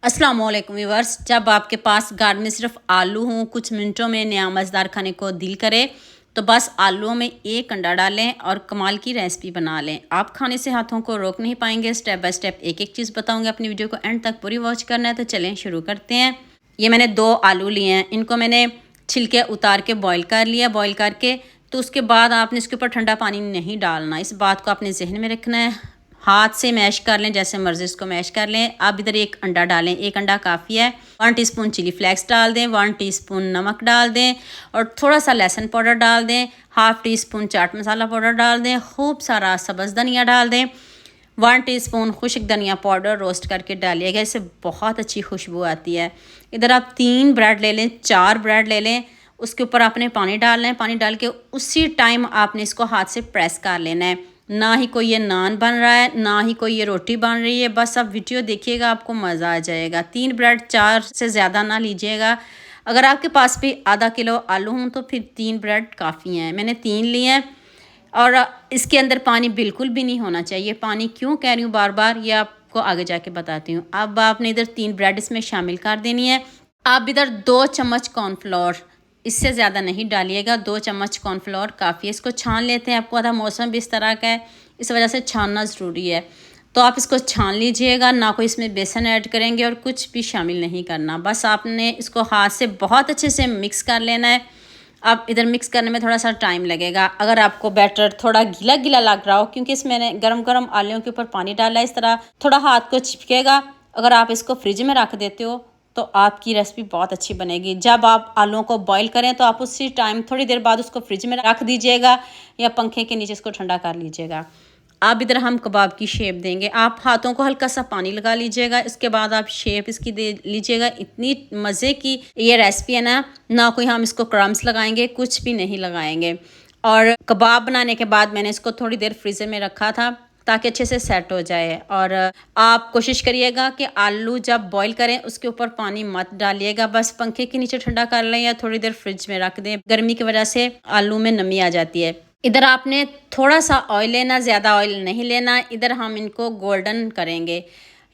अस्सलाम वालेकुम व्यूअर्स। जब आपके पास गार्ड में सिर्फ आलू हों, कुछ मिनटों में नया मज़ेदार खाने को दिल करे तो बस आलूओं में एक अंडा डालें और कमाल की रेसिपी बना लें। आप खाने से हाथों को रोक नहीं पाएंगे। स्टेप बाय स्टेप एक एक चीज़ बताऊंगी। अपनी वीडियो को एंड तक पूरी वॉच करना है तो चलें शुरू करते हैं। ये मैंने 2 आलू लिए हैं, इनको मैंने छिलके उतार के बॉईल कर लिया। बॉईल करके तो उसके बाद आपने इसके ऊपर ठंडा पानी नहीं डालना, इस बात को आपने जहन में रखना है। हाथ से मैश कर लें, जैसे मर्जी इसको मैश कर लें। अब इधर एक अंडा डालें, एक अंडा काफ़ी है। 1 टीस्पून चिली फ्लेक्स डाल दें, 1 टीस्पून नमक डाल दें और थोड़ा सा लहसुन पाउडर डाल दें। 1/2 टीस्पून चाट मसाला पाउडर डाल दें। खूब सारा सब्ज़ धनिया डाल दें। 1 टीस्पून खुश्क धनिया पाउडर रोस्ट करके डालिएगा, इससे बहुत अच्छी खुशबू आती है। इधर आप 3 ब्रेड ले लें, 4 ब्रेड ले लें, उसके ऊपर आपने पानी डालना है। पानी डाल के उसी टाइम आपने इसको हाथ से प्रेस कर लेना है। ना ही कोई ये नान बन रहा है, ना ही कोई ये रोटी बन रही है। बस आप वीडियो देखिएगा, आपको मज़ा आ जाएगा। 3 ब्रेड, 4 से ज़्यादा ना लीजिएगा। अगर आपके पास भी आधा किलो आलू हों तो फिर 3 ब्रेड काफ़ी हैं। मैंने 3 लिए हैं और इसके अंदर पानी बिल्कुल भी नहीं होना चाहिए। पानी क्यों कह रही हूँ बार बार, ये आपको आगे जाके बताती हूँ। अब आपने इधर 3 ब्रेड इसमें शामिल कर देनी है। आप इधर 2 चम्मच कॉर्नफ्लोर, इससे ज़्यादा नहीं डालिएगा। 2 चम्मच कॉर्नफ्लोर काफ़ी है। इसको छान लेते हैं। आपको पता मौसम भी इस तरह का है, इस वजह से छानना ज़रूरी है। तो आप इसको छान लीजिएगा। ना कोई इसमें बेसन ऐड करेंगे और कुछ भी शामिल नहीं करना। बस आपने इसको हाथ से बहुत अच्छे से मिक्स कर लेना है। अब इधर मिक्स करने में थोड़ा सा टाइम लगेगा। अगर आपको बैटर थोड़ा गीला गीला लग रहा हो, क्योंकि इसमें मैंने गरम गरम आलूओं के ऊपर पानी डाला है, इस तरह थोड़ा हाथ को चिपकेगा। अगर आप इसको फ्रिज में रख देते हो तो आपकी रेसिपी बहुत अच्छी बनेगी। जब आप आलूओं को बॉईल करें तो आप उसी टाइम थोड़ी देर बाद उसको फ्रिज में रख दीजिएगा या पंखे के नीचे इसको ठंडा कर लीजिएगा। अब इधर हम कबाब की शेप देंगे। आप हाथों को हल्का सा पानी लगा लीजिएगा, इसके बाद आप शेप इसकी दे लीजिएगा। इतनी मज़े की ये रेसिपी है ना, ना कोई हम इसको क्रम्स लगाएंगे, कुछ भी नहीं लगाएंगे। और कबाब बनाने के बाद मैंने इसको थोड़ी देर फ्रीज़र में रखा था ताकि अच्छे से सेट हो जाए। और आप कोशिश करिएगा कि आलू जब बॉईल करें उसके ऊपर पानी मत डालिएगा, बस पंखे के नीचे ठंडा कर लें या थोड़ी देर फ्रिज में रख दें। गर्मी की वजह से आलू में नमी आ जाती है। इधर आपने थोड़ा सा ऑयल लेना, ज़्यादा ऑयल नहीं लेना। इधर हम इनको गोल्डन करेंगे।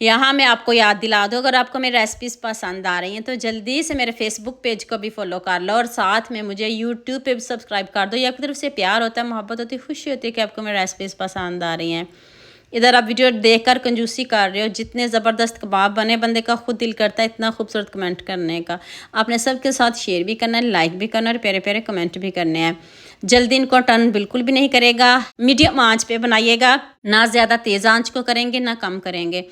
यहाँ मैं आपको याद दिला दूँ, अगर आपको मेरी रेसिपीज़ पसंद आ रही हैं तो जल्दी से मेरे फेसबुक पेज को भी फॉलो कर लो और साथ में मुझे यूट्यूब पे भी सब्सक्राइब कर दो। ये आपकी तरफ से प्यार होता है, मोहब्बत होती है, खुशी होती है कि आपको मेरी रेसिपीज़ पसंद आ रही हैं। इधर आप वीडियो देखकर कंजूसी कर रहे हो। जितने ज़बरदस्त कबाब बने, बंदे का खुद दिल करता है इतना खूबसूरत कमेंट करने का। आपने सबके साथ शेयर भी करना है, लाइक भी करना है और प्यारे प्यारे कमेंट भी करने हैं। जल्दी इनको टर्न बिल्कुल भी नहीं करेगा। मीडियम आंच पे बनाइएगा, ना ज़्यादा तेज़ आंच को करेंगे ना कम करेंगे।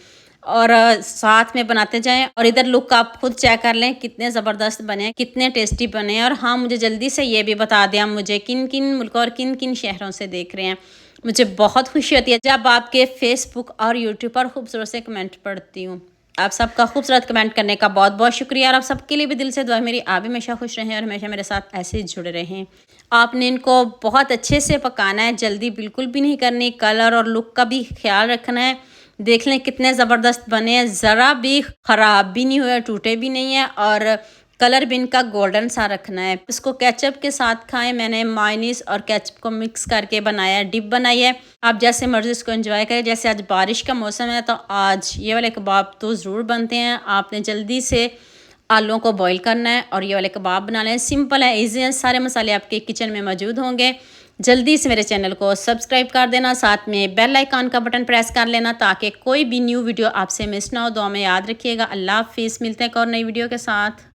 और साथ में बनाते जाएं। और इधर लुक आप खुद चेक कर लें कितने ज़बरदस्त बने, कितने टेस्टी बने। और हाँ, मुझे जल्दी से ये भी बता दें आप मुझे किन किन मुल्कों और किन किन शहरों से देख रहे हैं। मुझे बहुत खुशी होती है जब आपके फेसबुक और यूट्यूब पर खूबसूरत से कमेंट पढ़ती हूँ। आप सबका खूबसूरत कमेंट करने का बहुत बहुत शुक्रिया। और आप सबके लिए भी दिल से दुआ मेरी, आप भी हमेशा खुश रहें और हमेशा मेरे साथ ऐसे ही जुड़े रहें। आपने इनको बहुत अच्छे से पकाना है, जल्दी बिल्कुल भी नहीं करनी। कलर और लुक का भी ख्याल रखना है। देख लें कितने ज़बरदस्त बने हैं, ज़रा भी ख़राब भी नहीं हुए, टूटे भी नहीं है और कलर भी इनका गोल्डन सा रखना है। इसको केचप के साथ खाएं। मैंने मायोनीज और केचप को मिक्स करके बनाया, डिप बनाई है। आप जैसे मर्ज़ी इसको एंजॉय करें। जैसे आज बारिश का मौसम है तो आज ये वाले कबाब तो ज़रूर बनते हैं। आपने जल्दी से आलूओं को बॉईल करना है और ये वाले कबाब बना लें। सिंपल है, ईजी है, सारे मसाले आपके किचन में मौजूद होंगे। जल्दी से मेरे चैनल को सब्सक्राइब कर देना, साथ में बेल आइकन का बटन प्रेस कर लेना ताकि कोई भी न्यू वीडियो आपसे मिस ना हो। दुआ में याद रखिएगा। अल्लाह हाफिज़। मिलते हैं एक और नई वीडियो के साथ।